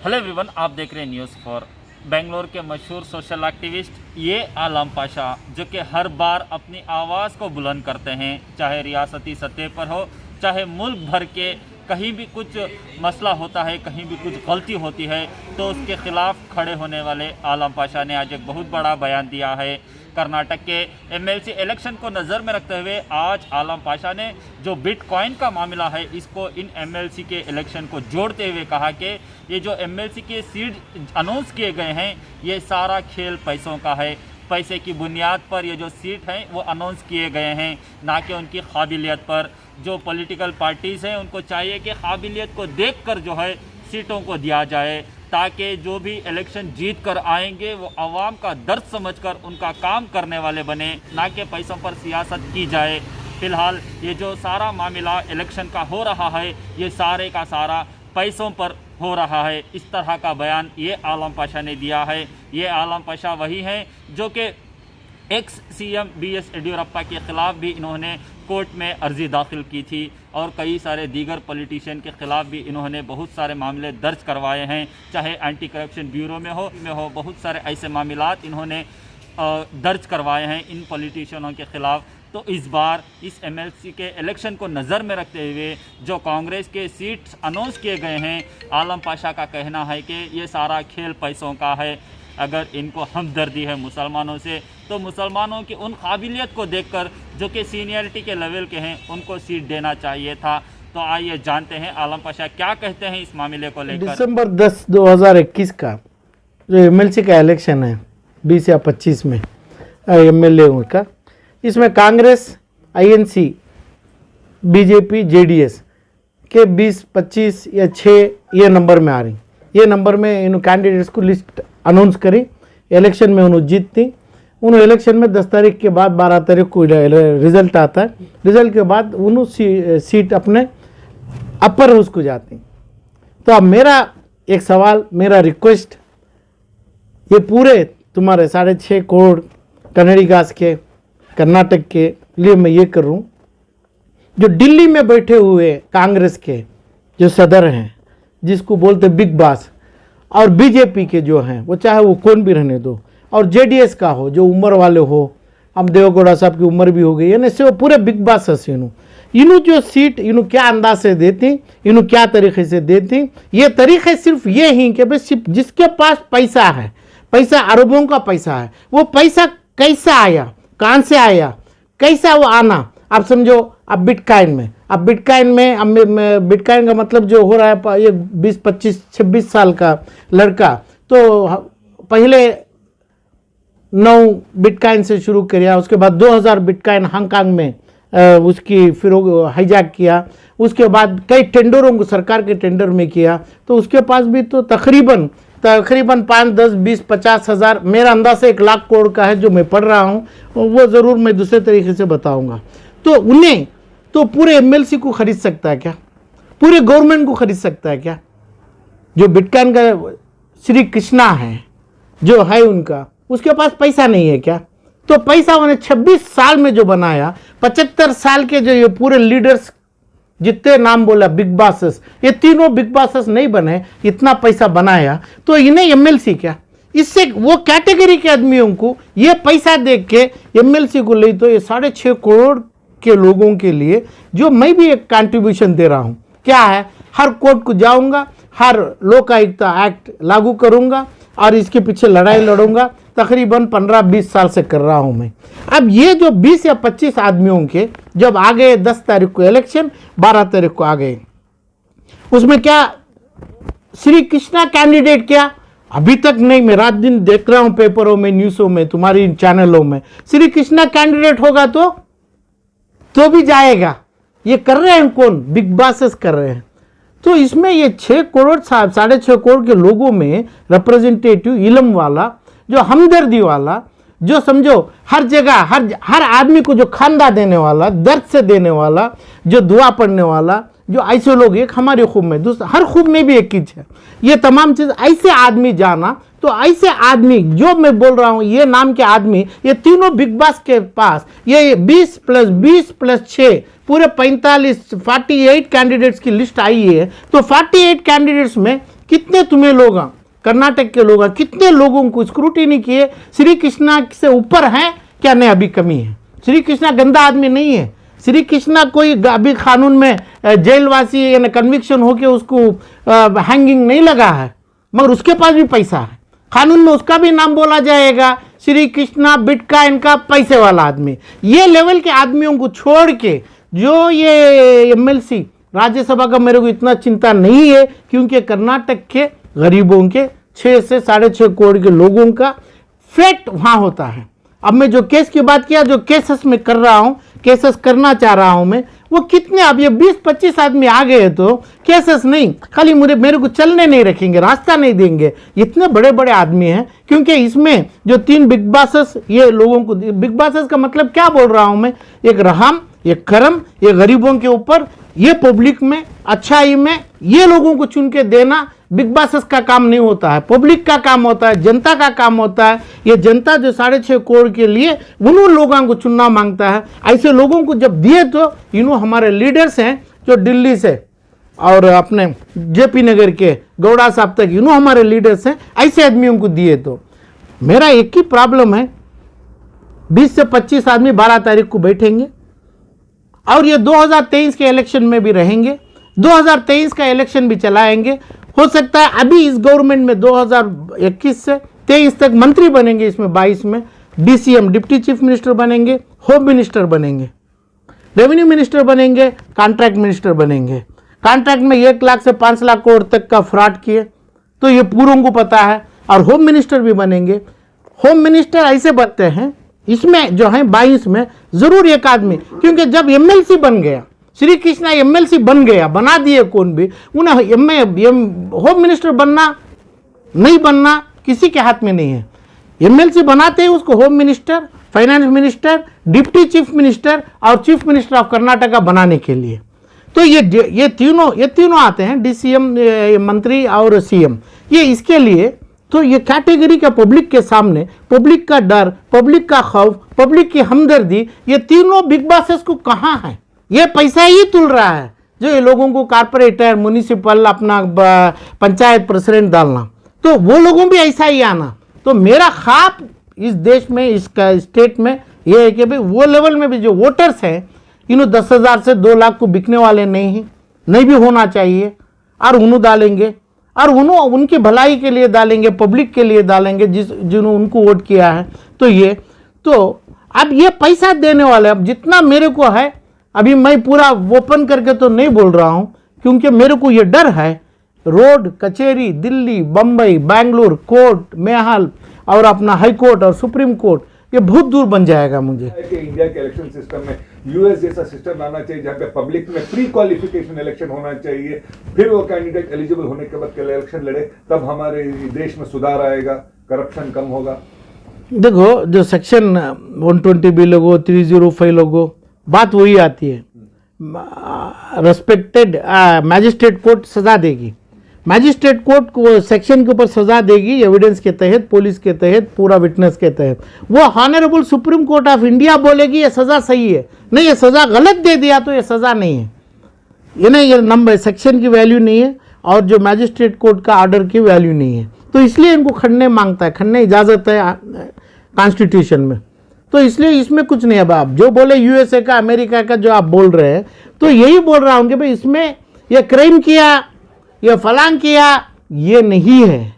Hello everyone, आप देख रहे हैं न्यूज़ फॉर। बेंगलोर के मशहूर सोशल एक्टिविस्ट ये आलम पाशा, जो कि हर बार अपनी आवाज़ को बुलंद करते हैं, चाहे रियासती सतह पर हो, चाहे मुल्क भर के कहीं भी कुछ मसला होता है, कहीं भी कुछ गलती होती है तो उसके ख़िलाफ़ खड़े होने वाले आलम पाशा ने आज एक बहुत बड़ा बयान दिया है। कर्नाटक के एमएलसी इलेक्शन को नज़र में रखते हुए आज आलम पाशा ने जो बिटकॉइन का मामला है इसको इन एमएलसी के इलेक्शन को जोड़ते हुए कहा कि ये जो एमएलसी के सीट अनाउंस किए गए हैं ये सारा खेल पैसों का है। पैसे की बुनियाद पर ये जो सीट हैं वो अनाउंस किए गए हैं, ना कि उनकी काबिलियत पर। जो पॉलिटिकल पार्टीज़ हैं उनको चाहिए कि काबिलियत को देखकर जो है सीटों को दिया जाए, ताकि जो भी इलेक्शन जीत कर आएंगे वो आवाम का दर्द समझकर उनका काम करने वाले बने, ना कि पैसों पर सियासत की जाए। फ़िलहाल ये जो सारा मामला इलेक्शन का हो रहा है ये सारे का सारा पैसों पर हो रहा है। इस तरह का बयान ये आलम पाशा ने दिया है। ये आलम पाशा वही हैं जो कि एक्स सीएम बीएस येडियुरप्पा के ख़िलाफ़ भी इन्होंने कोर्ट में अर्ज़ी दाखिल की थी और कई सारे दीगर पॉलिटिशियन के ख़िलाफ़ भी इन्होंने बहुत सारे मामले दर्ज करवाए हैं, चाहे एंटी करप्शन ब्यूरो में हो बहुत सारे ऐसे मामलात इन्होंने दर्ज करवाए हैं इन पॉलिटिशियनों के ख़िलाफ़। तो इस बार इस एमएलसी के इलेक्शन को नज़र में रखते हुए जो कांग्रेस के सीट्स अनाउंस किए गए हैं, आलम पाशा का कहना है कि ये सारा खेल पैसों का है। अगर इनको हमदर्दी है मुसलमानों से तो मुसलमानों की उन काबिलियत को देखकर जो कि सीनियरिटी के लेवल के हैं उनको सीट देना चाहिए था। तो आइए जानते हैं आलम पाशा क्या कहते हैं इस मामले को लेकर। दिसंबर 10, 2021 का जो एमएलसी का इलेक्शन है 20 या 25 में एमएलए का, इसमें कांग्रेस, आईएनसी, बीजेपी, जेडीएस के 20, 25 या 6 ये नंबर में आ रही। ये नंबर में इन कैंडिडेट्स को लिस्ट अनाउंस करी, इलेक्शन में उन्होंने जीतती। उन इलेक्शन में 10 तारीख के बाद 12 तारीख को रिजल्ट आता है। रिजल्ट के बाद उन्होंने सीट अपने अपर हाउस को जाती। तो अब मेरा एक सवाल, मेरा रिक्वेस्ट, ये पूरे तुम्हारे 6.5 करोड़ कन्नडिगास के कर्नाटक के लिए मैं ये कर रहा हूँ, जो दिल्ली में बैठे हुए कांग्रेस के जो सदर हैं, जिसको बोलते बिग बॉस, और बीजेपी के जो हैं वो चाहे वो कौन भी रहने दो, और जेडीएस का हो जो उम्र वाले हो, हम देवेगौड़ा साहब की उम्र भी हो गई है ना, से वो पूरे बिग बॉस है। इन्हों जो सीट इन्हों क्या अंदाज से देती, इन्हों क्या तरीके से देती, ये तरीके सिर्फ ये ही कि भाई सिर्फ जिसके पास पैसा है, पैसा अरबों का पैसा है, वो पैसा कैसा आया, कहाँ से आया, कैसा वो आना। आप समझो, अब बिटकॉइन में, बिटकॉइन का मतलब जो हो रहा है, ये 20, 25, 26 साल का लड़का तो पहले 9 बिटकॉइन से शुरू किया, उसके बाद 2000 बिटकॉइन हांगकांग में उसकी फिर हाईजैक किया, उसके बाद कई टेंडरों को सरकार के टेंडर में किया, तो उसके पास भी तो तकरीबन 5, 10, 20, 50 हज़ार, मेरा अंदाज़ से 1 लाख करोड़ का है जो मैं पढ़ रहा हूँ, वो ज़रूर मैं दूसरे तरीके से बताऊँगा। तो उन्हें तो पूरे एमएलसी को खरीद सकता है क्या, पूरे गवर्नमेंट को खरीद सकता है क्या? जो बिटकॉइन का श्री कृष्णा है जो है उनका, उसके पास पैसा नहीं है क्या? तो पैसा उन्हें 26 साल में जो बनाया, 75 साल के जो ये पूरे लीडर्स जितने नाम बोला बिग बॉसेस, ये तीनों बिग बॉसेस नहीं बने, इतना पैसा बनाया, तो इन्हें एमएलसी क्या? इससे वो कैटेगरी के आदमियों को ये पैसा देख के एमएलसी को ले, तो ये 6.5 करोड़ के लोगों के लिए जो मैं भी एक कंट्रीब्यूशन दे रहा हूँ, क्या है, हर कोर्ट को जाऊँगा, हर लोकायुक्त एक्ट लागू करूँगा और इसके पीछे लड़ाई लड़ूंगा। तकरीबन 15-20 साल से कर रहा हूं मैं। अब ये जो 20 या 25 आदमियों के जब आ गए 10 तारीख को इलेक्शन, 12 तारीख को आ गए, उसमें क्या श्री कृष्णा कैंडिडेट क्या? अभी तक नहीं, मैं रात दिन देख रहा हूं पेपरों में, न्यूज़ों में, तुम्हारी चैनलों में, श्री कृष्णा कैंडिडेट होगा तो भी जाएगा। ये कर रहे हैं कौन? बिग बॉसेस कर रहे हैं। तो इसमें ये 6 करोड़ 6.5 करोड़ के लोगों में रिप्रेजेंटेटिव इलम वाला, जो हमदर्दी वाला, जो समझो हर जगह हर आदमी को जो खांदा देने वाला, दर्द से देने वाला, जो दुआ पढ़ने वाला, जो ऐसे लोग, एक हमारे खूब में, दूसरा हर खूब में भी एक चीज है, ये तमाम चीज़ ऐसे आदमी जाना। तो ऐसे आदमी जो मैं बोल रहा हूँ, ये नाम के आदमी, ये तीनों बिग बॉस के पास ये 20 + 20 + 6 पूरे 48 कैंडिडेट्स की लिस्ट आई है। तो 48 कैंडिडेट्स में कितने तुम्हें लोग, कर्नाटक के लोग कितने लोगों को स्क्रूटिनी किए, श्री कृष्णा से ऊपर है क्या? नहीं, अभी कमी है। श्री कृष्णा गंदा आदमी नहीं है। श्री कृष्णा कोई अभी कानून में जेलवासी यानी कन्विक्शन होके उसको हैंगिंग नहीं लगा है, मगर उसके पास भी पैसा है। कानून में उसका भी नाम बोला जाएगा, श्री कृष्णा बिटकॉइन का पैसे वाला आदमी। ये लेवल के आदमियों को छोड़ के जो ये एमएलसी राज्यसभा का मेरे को इतना चिंता नहीं है, क्योंकि कर्नाटक के गरीबों के 6 से 6.5 करोड़ के लोगों का फेट वहाँ होता है। अब मैं जो केस की बात किया, जो केसेस में कर रहा हूँ, केसेस करना चाह रहा हूँ मैं, वो कितने, अब ये 20-25 आदमी आ गए तो केसेस नहीं, खाली मेरे को चलने नहीं रखेंगे, रास्ता नहीं देंगे। इतने बड़े बड़े आदमी हैं, क्योंकि इसमें जो 3 बिग बॉसेस, ये लोगों को, बिग बॉसेस का मतलब क्या बोल रहा हूँ मैं, एक रहम, एक करम, ये गरीबों के ऊपर, ये पब्लिक में, अच्छाई में, ये लोगों को चुन के देना बिग बॉसेस का काम नहीं होता है, पब्लिक का काम होता है, जनता का काम होता है। ये जनता जो 6.5 करोड़ के लिए उन लोगों को चुनना मांगता है। ऐसे लोगों को जब दिए तो हमारे लीडर्स हैं जो दिल्ली से और अपने जेपी नगर के गौड़ा साहब तक, हमारे लीडर्स हैं, ऐसे आदमियों को दिए तो मेरा एक ही प्रॉब्लम है, 20 से 25 आदमी 12 तारीख को बैठेंगे और ये 2023 के इलेक्शन में भी रहेंगे, 2023 का इलेक्शन भी चलाएंगे। हो सकता है अभी इस गवर्नमेंट में 2021 से 23 तक मंत्री बनेंगे, इसमें 22 में डीसीएम डिप्टी चीफ मिनिस्टर बनेंगे, होम मिनिस्टर बनेंगे, रेवेन्यू मिनिस्टर बनेंगे, कॉन्ट्रैक्ट मिनिस्टर बनेंगे। कॉन्ट्रैक्ट में 1 लाख से 5 लाख करोड़ तक का फ्रॉड किए तो ये पूरों को पता है। और होम मिनिस्टर भी बनेंगे। होम मिनिस्टर ऐसे बनते हैं, इसमें जो है 22 में जरूर एक आदमी, क्योंकि जब एमएलसी बन गया, श्री कृष्णा एमएलसी बन गया, बना दिए कौन भी, उन्हें होम मिनिस्टर बनना नहीं बनना किसी के हाथ में नहीं है। एमएलसी बनाते ही उसको home minister, finance minister, deputy chief minister और चीफ मिनिस्टर ऑफ कर्नाटका बनाने के लिए। तो ये तीनों आते हैं, डीसीएम मंत्री और सीएम, ये इसके लिए। तो ये कैटेगरी का पब्लिक के सामने, पब्लिक का डर, पब्लिक का खौफ, पब्लिक की हमदर्दी, ये तीनों बिग बॉसेस को कहाँ है? ये पैसा ही तुल रहा है जो ये लोगों को कारपोरेटर, म्युनिसिपल, अपना पंचायत प्रेसिडेंट डालना, तो वो लोगों भी ऐसा ही आना। तो मेरा ख्वाब इस देश में, इसका स्टेट में ये है कि भाई वो लेवल में भी जो वोटर्स हैं, 10,000 से 2 लाख को बिकने वाले नहीं भी होना चाहिए, और उन्होंने डालेंगे और उनकी भलाई के लिए डालेंगे, पब्लिक के लिए डालेंगे जिन्होंने उनको वोट किया है। तो ये अब ये पैसा देने वाले, अब जितना मेरे को है, अभी मैं पूरा ओपन करके तो नहीं बोल रहा हूं, क्योंकि मेरे को ये डर है, रोड कचेरी दिल्ली, बम्बई, बैंगलोर, कोर्ट, मेहाल और अपना हाई कोर्ट और सुप्रीम कोर्ट, ये बहुत दूर बन जाएगा मुझे। इंडिया के इलेक्शन सिस्टम में यूएस जैसा सिस्टम लाना चाहिए, जहाँ पे पब्लिक में प्री क्वालिफिकेशन इलेक्शन होना चाहिए, फिर वो कैंडिडेट एलिजिबल होने के बाद इलेक्शन लड़े, तब हमारे देश में सुधार आएगा, करप्शन कम होगा। देखो, जो सेक्शन 120B लोगो, 305 लोगो, बात वही आती है, रेस्पेक्टेड मैजिस्ट्रेट कोर्ट सजा देगी, मैजिस्ट्रेट कोर्ट को सेक्शन के ऊपर सजा देगी, एविडेंस के तहत, पुलिस के तहत, पूरा विटनेस के तहत। वो honourable supreme court of India बोलेगी ये सज़ा सही है, नहीं ये सज़ा गलत दे दिया तो ये सज़ा नहीं है, ये नंबर सेक्शन की वैल्यू नहीं है और जो मैजिस्ट्रेट कोर्ट का ऑर्डर की वैल्यू नहीं है। तो इसलिए इनको खड़ने मांगता है, खड़ने इजाज़त है कॉन्स्टिट्यूशन में। तो इसलिए इसमें कुछ नहीं है। अब आप जो बोले यूएसए का, अमेरिका का जो आप बोल रहे हैं, तो यही बोल रहा हूँ कि भाई इसमें ये क्राइम किया, ये फलांग किया, ये नहीं है।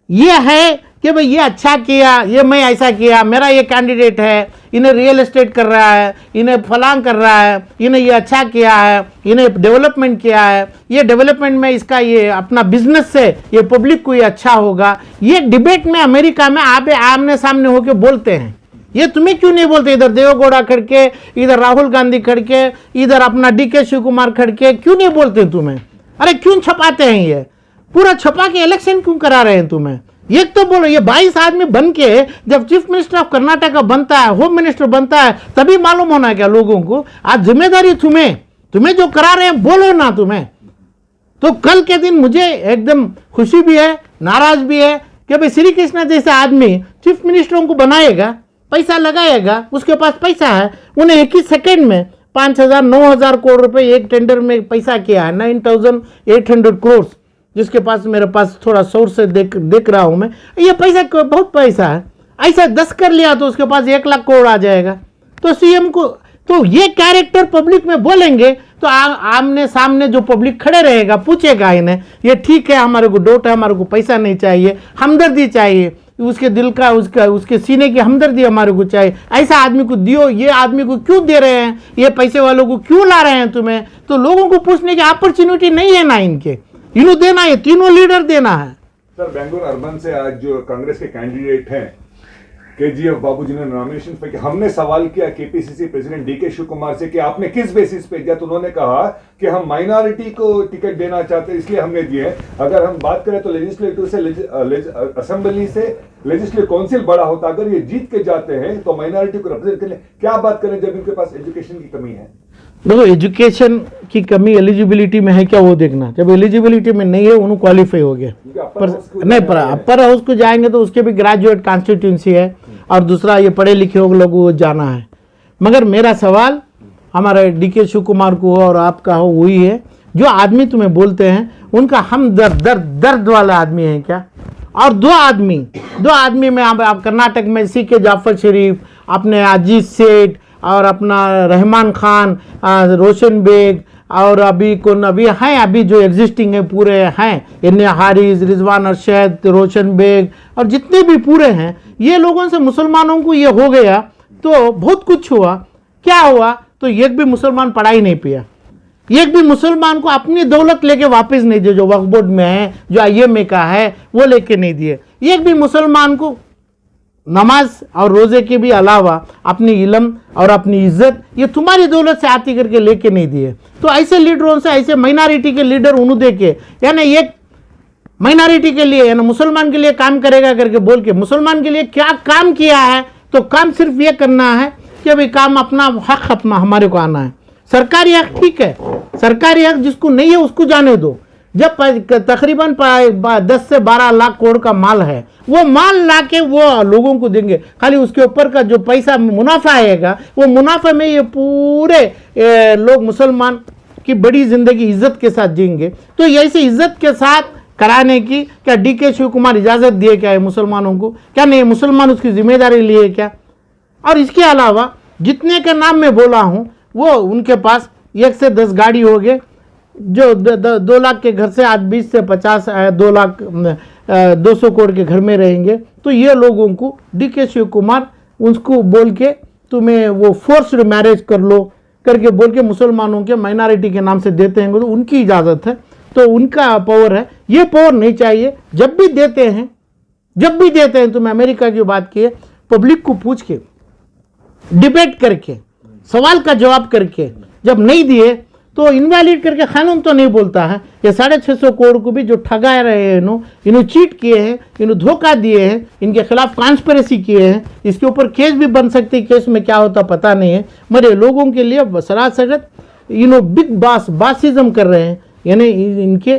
ये है कि भाई ये अच्छा किया, ये मैं ऐसा किया, मेरा ये कैंडिडेट है, इन्हें रियल एस्टेट कर रहा है, इन्हें फलांग कर रहा है, इन्हें ये अच्छा किया है, इन्हें डेवलपमेंट किया है, ये डेवलपमेंट में इसका ये अपना बिजनेस से ये पब्लिक को ये अच्छा होगा। ये डिबेट में अमेरिका में आप आमने सामने होकर बोलते हैं। ये तुम्हें क्यों नहीं बोलते? इधर देवेगौड़ा खड़के, इधर राहुल गांधी खड़के, इधर अपना डीके शिव कुमार खड़के, क्यों नहीं बोलते तुम्हें? अरे क्यों छपाते हैं? ये पूरा छपा के इलेक्शन क्यों करा रहे हैं तुम्हें? ये तो बोलो, ये 22 आदमी बन के जब चीफ मिनिस्टर ऑफ कर्नाटका बनता है, होम मिनिस्टर बनता है, तभी मालूम होना है क्या लोगों को? आज जिम्मेदारी तुम्हें जो करा रहे हैं बोलो ना तुम्हें। तो कल के दिन मुझे एकदम खुशी भी है, नाराज भी है कि भाई श्री कृष्णा जैसा आदमी चीफ मिनिस्टरों को बनाएगा, पैसा लगाएगा, उसके पास पैसा है, उन्हें 21 सेकेंड में 5,000 9,000 करोड़ रुपए एक टेंडर में पैसा किया है, 9,800 करोड़ जिसके पास मेरे पास थोड़ा सोर्स से देख रहा हूं मैं, ये पैसा बहुत पैसा है, ऐसा 10 कर लिया तो उसके पास 1 लाख करोड़ आ जाएगा। तो सीएम को तो ये कैरेक्टर पब्लिक में बोलेंगे तो आमने सामने जो पब्लिक खड़े रहेगा पूछेगा इन्हें, ये ठीक है, हमारे को डोट है, हमारे को पैसा नहीं चाहिए, हमदर्दी चाहिए, उसके दिल का उसके सीने की हमदर्दी हमारे को चाहिए, ऐसा आदमी को दियो, ये आदमी को क्यों दे रहे हैं, ये पैसे वालों को क्यों ला रहे हैं तुम्हें। तो लोगों को पूछने की अपॉर्चुनिटी नहीं है ना इनके, इन्हों देना है, तीनों लीडर देना है। सर, बेंगलुरु अर्बन से आज जो कांग्रेस के कैंडिडेट हैं केजीएफ बाबू जी ने नॉमिनेशन पे किया, हमने सवाल किया केपीसीसी प्रेसिडेंट डीके शिव कुमार से कि आपने किस बेसिस पे दिया, तो उन्होंने कहा कि हम माइनॉरिटी को टिकट देना चाहते हैं इसलिए हमने दिए। अगर हम बात करें तो लेजिस्लेटिव से असेंबली से लेजिस्लेटिव काउंसिल बड़ा होता, अगर ये जीत के जाते हैं तो माइनॉरिटी को रिप्रेजेंट करने क्या बात करें जब इनके पास एजुकेशन की कमी है। देखो, एजुकेशन की कमी एलिजिबिलिटी में है क्या वो देखना, जब एलिजिबिलिटी में नहीं है उन्होंने क्वालिफाई हो गए, पर नहीं पर अपर हाउस को जाएंगे तो उसके भी ग्रेजुएट कॉन्स्टिट्यूंसी है और दूसरा ये पढ़े लिखे लोगों को जाना है। मगर मेरा सवाल हमारे डीके शिव कुमार को और आपका हो वही है, जो आदमी तुम्हें बोलते हैं उनका हम दर्द वाला आदमी है क्या। और दो आदमी में आप कर्नाटक में सीके जाफर शरीफ, अपने अजीत सेठ और अपना रहमान खान, रोशन बेग और अभी हैं अभी जो एग्जिस्टिंग है पूरे हैं, इन्ने हारिस, रिजवान अरशद, रोशन बेग और जितने भी पूरे हैं, ये लोगों से मुसलमानों को ये हो गया तो बहुत कुछ हुआ। क्या हुआ तो एक भी मुसलमान पढ़ाई नहीं पिया, एक भी मुसलमान को अपनी दौलत लेके वापस नहीं दिए, जो वक्फ बोर्ड में है, जो IMA का है वो लेके नहीं दिए। एक भी मुसलमान को नमाज और रोजे के भी अलावा अपनी इल्म और अपनी इज्जत ये तुम्हारी दौलत से आती करके लेके नहीं दिए। तो ऐसे लीडरों से, ऐसे माइनॉरिटी के लीडर उन्होंने देखे, यानी एक माइनॉरिटी के लिए यानी मुसलमान के लिए काम करेगा करके बोल के मुसलमान के लिए क्या काम किया है, तो काम सिर्फ ये करना है कि अभी काम अपना हक अपना हमारे को आना है। सरकारी हक ठीक है, सरकारी हक जिसको नहीं है उसको जाने दो। जब तकरीबन 10 से 12 लाख करोड़ का माल है, वो माल लाके वो लोगों को देंगे, खाली उसके ऊपर का जो पैसा मुनाफा आएगा वो मुनाफे में ये पूरे लोग मुसलमान की बड़ी जिंदगी इज्जत के साथ जिएंगे। तो ऐसे इज्जत के साथ कराने की क्या डीके शिव कुमार इजाजत दिए क्या है मुसलमानों को? क्या नहीं, मुसलमान उसकी जिम्मेदारी लिए क्या? और इसके अलावा जितने के नाम में बोला हूं वो उनके पास 1 से 10 गाड़ी हो गए, जो 2 लाख के घर से आज 20 से 50 2 लाख 200 करोड़ के घर में रहेंगे। तो ये लोगों को डीके शिव कुमार उसको बोल के तुम्हें वो फोर्स्ड मैरिज कर लो करके बोल के मुसलमानों के माइनॉरिटी के नाम से देते हैं, तो उनकी इजाज़त है, तो उनका पावर है। ये पावर नहीं चाहिए। जब भी देते हैं तुम्हें अमेरिका की बात की है, पब्लिक को पूछ के डिबेट करके सवाल का जवाब करके, जब नहीं दिए तो इनवैलिड करके कानून तो नहीं बोलता है। ये 650 करोड़ को भी जो ठगा रहे हैं, इन्होंने चीट किए हैं, इन्होंने धोखा दिए हैं, इनके खिलाफ कॉन्स्पिरेसी किए हैं, इसके ऊपर केस भी बन सकती, केस में क्या होता पता नहीं है। मरे लोगों के लिए सरासर बिग बासिज्म कर रहे हैं, यानी इनके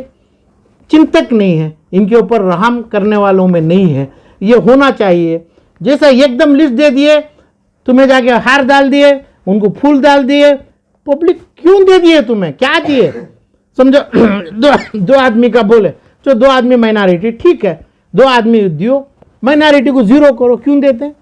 चिंतक नहीं है, इनके ऊपर रहम करने वालों में नहीं है। ये होना चाहिए। जैसा एकदम लिस्ट दे दिए, तुम्हें जाके हार डाल दिए, उनको फूल डाल दिए, पब्लिक क्यों दे दिए तुम्हें, क्या दिए समझो। दो आदमी का बोले तो 2 आदमी माइनॉरिटी, ठीक है 2 आदमी दियो, माइनॉरिटी को 0 करो, क्यों देते हैं?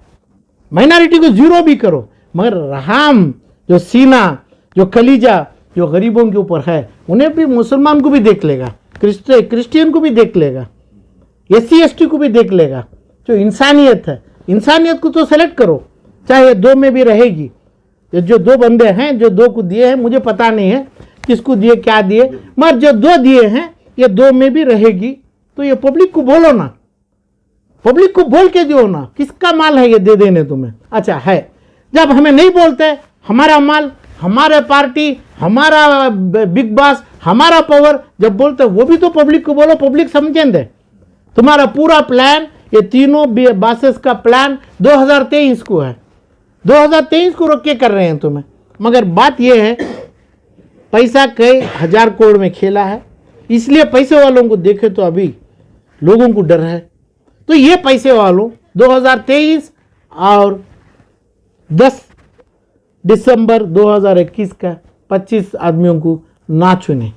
माइनॉरिटी को 0 भी करो, मगर रहम जो सीना जो कलीजा जो गरीबों के ऊपर है, उन्हें भी, मुसलमान को भी देख लेगा, क्रिश्चियन को भी देख लेगा, SC ST को भी देख लेगा। जो इंसानियत है, इंसानियत को तो सेलेक्ट करो, चाहे 2 में भी रहेगी। ये जो 2 बंदे हैं, जो 2 को दिए हैं, मुझे पता नहीं है किसको दिए क्या दिए, मगर जो 2 दिए हैं ये 2 में भी रहेगी। तो ये पब्लिक को बोलो ना, पब्लिक को बोल के दो ना, किसका माल है ये दे देने तुम्हें। अच्छा है, जब हमें नहीं बोलते हमारा माल, हमारा पार्टी, हमारा बिग बॉस, हमारा पावर, जब बोलते वो भी तो पब्लिक को बोलो, पब्लिक समझेंगे। तुम्हारा पूरा प्लान, ये तीनों बॉसेस का प्लान 2023 को है, 2023 को रोक के कर रहे हैं तुम्हें। मगर बात यह है, पैसा कई 1000 करोड़ में खेला है, इसलिए पैसे वालों को देखे तो अभी लोगों को डर है। तो ये पैसे वालों 2023 और 10 दिसंबर 2021 का 25 आदमियों को ना चुने।